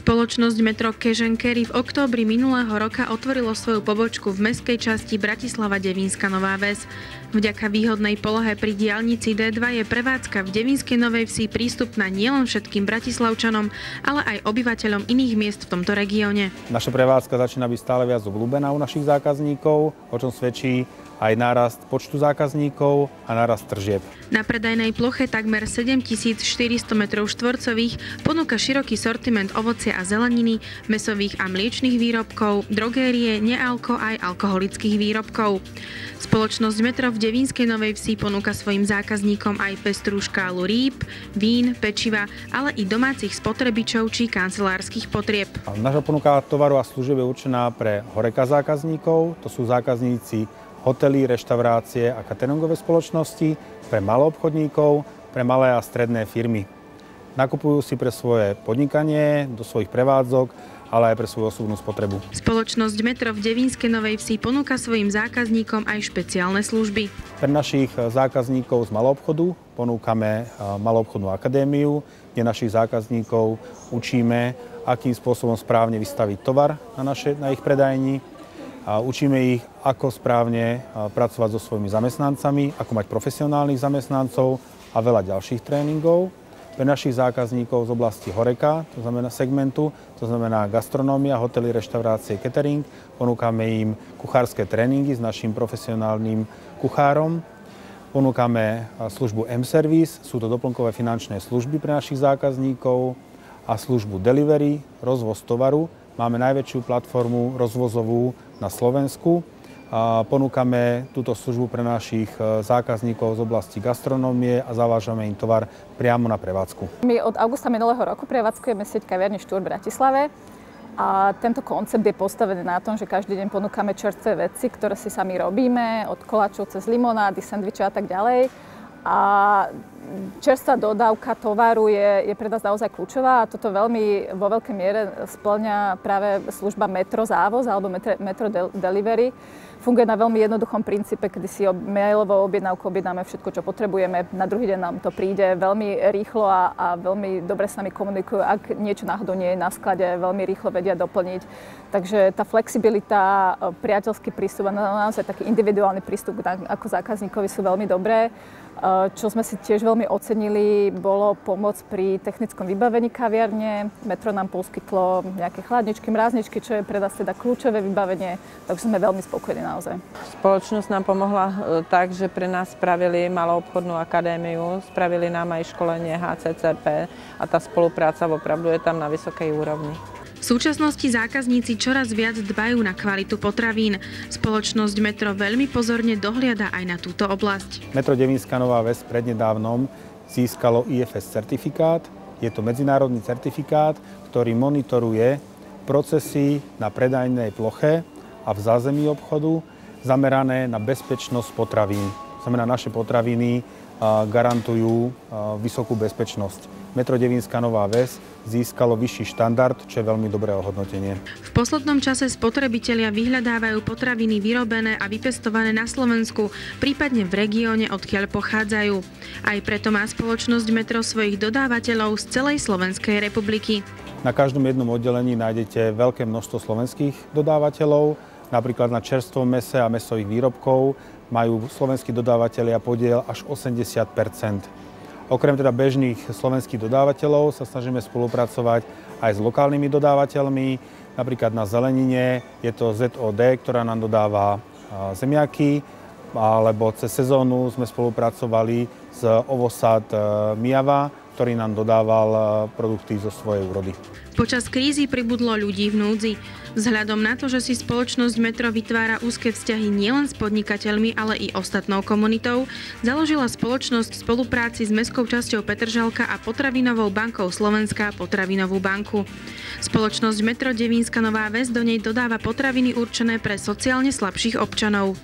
Spoločnosť Metro Cash & Carry v októbri minulého roka otvorilo svoju pobočku v mestskej časti Bratislava-Devínska Nová Ves. Vďaka výhodnej polohe pri diaľnici D2 je prevádzka v Devínskej Novej Vsi prístupná nielen všetkým bratislavčanom, ale aj obyvateľom iných miest v tomto regióne. Naša prevádzka začína byť stále viac obľúbená u našich zákazníkov, o čom svedčí aj nárast počtu zákazníkov a nárast tržieb. Na predajnej ploche takmer 7400 m2 ponúka široký sortiment ovocia a zeleniny, mäsových a mliečnych výrobkov, drogérie, nealko aj alkoholických výrobkov. Spoločnosť Metro v Devínskej Novej Vsi ponúka svojim zákazníkom aj pestrú škálu rýb, vín, pečiva, ale i domácich spotrebičov či kancelárskych potrieb. Naša ponuka tovaru a služieb je určená pre horeka zákazníkov, to sú zákazníci hotely, reštaurácie a cateringové spoločnosti, pre maloobchodníkov, pre malé a stredné firmy. Nakupujú si pre svoje podnikanie, do svojich prevádzok, ale aj pre svoju osobnú spotrebu. Spoločnosť Metro v Devínskej Novej Vsi ponúka svojim zákazníkom aj špeciálne služby. Pre našich zákazníkov z maloobchodu ponúkame maloobchodnú akadémiu, kde našich zákazníkov učíme, akým spôsobom správne vystaviť tovar na ich predajni. Učíme ich, ako správne pracovať so svojimi zamestnancami, ako mať profesionálnych zamestnancov a veľa ďalších tréningov. Pre našich zákazníkov z oblasti horeka, to znamená segmentu, to znamená gastronómia, hotely, reštaurácie, catering, ponúkame im kuchárske tréningy s našim profesionálnym kuchárom. Ponúkame službu M-Service, sú to doplnkové finančné služby pre našich zákazníkov a službu delivery, rozvoz tovaru. Máme najväčšiu platformu rozvozovú na Slovensku. Ponúkame túto službu pre našich zákazníkov z oblasti gastronómie a zavážame im tovar priamo na prevádzku. My od augusta minulého roku prevádzkujeme sieť kaviarní Štúr v Bratislave. A tento koncept je postavený na tom, že každý deň ponúkame čerstvé veci, ktoré si sami robíme, od koláčov cez limonády, sendviče a tak ďalej. A čerstvá dodávka tovaru je pre nás naozaj kľúčová a toto veľmi vo veľkej miere spĺňa práve služba Metro Závoz alebo Metro Delivery. Funguje na veľmi jednoduchom princípe, kedy si mailovou objednávkou objednáme všetko, čo potrebujeme. Na druhý deň nám to príde veľmi rýchlo a veľmi dobre s nami komunikujú. Ak niečo náhodou nie je na sklade, veľmi rýchlo vedia doplniť. Takže tá flexibilita, priateľský prístup a naozaj taký individuálny prístup ako zákazníkovi sú veľmi dobré. Čo sme si tiež veľmi ocenili, bolo pomoc pri technickom vybavení kaviarne. Metro nám poskytlo nejaké chladničky, mrázničky, čo je pre nás teda kľúčové vybavenie, takže sme veľmi spokojní naozaj. Spoločnosť nám pomohla tak, že pre nás spravili maloobchodnú akadémiu, spravili nám aj školenie HCCP a tá spolupráca opravdu je tam na vysokej úrovni. V súčasnosti zákazníci čoraz viac dbajú na kvalitu potravín. Spoločnosť Metro veľmi pozorne dohliada aj na túto oblasť. Metro Devínska Nová Ves prednedávnom získalo IFS certifikát. Je to medzinárodný certifikát, ktorý monitoruje procesy na predajnej ploche a v zázemí obchodu zamerané na bezpečnosť potravín. Znamená, naše potraviny garantujú vysokú bezpečnosť. Metro Devínska Nová Ves získalo vyšší štandard, čo je veľmi dobré ohodnotenie. V poslednom čase spotrebitelia vyhľadávajú potraviny vyrobené a vypestované na Slovensku, prípadne v regióne, odkiaľ pochádzajú. Aj preto má spoločnosť Metro svojich dodávateľov z celej Slovenskej republiky. Na každom jednom oddelení nájdete veľké množstvo slovenských dodávateľov. Napríklad na čerstvom mäse a mäsových výrobkov majú slovenskí dodávateľia podiel až 80%. Okrem teda bežných slovenských dodávateľov sa snažíme spolupracovať aj s lokálnymi dodávateľmi. Napríklad na zelenine je to ZOD, ktorá nám dodáva zemiaky, alebo cez sezónu sme spolupracovali s Ovosad Mijava, ktorý nám dodával produkty zo svojej úrody. Počas krízy pribudlo ľudí v núdzi. Vzhľadom na to, že si spoločnosť Metro vytvára úzke vzťahy nielen s podnikateľmi, ale i ostatnou komunitou, založila spoločnosť v spolupráci s mestskou časťou Petržalka a Potravinovou bankou Slovenska Potravinovú banku. Spoločnosť Metro Devínska Nová Ves do nej dodáva potraviny určené pre sociálne slabších občanov.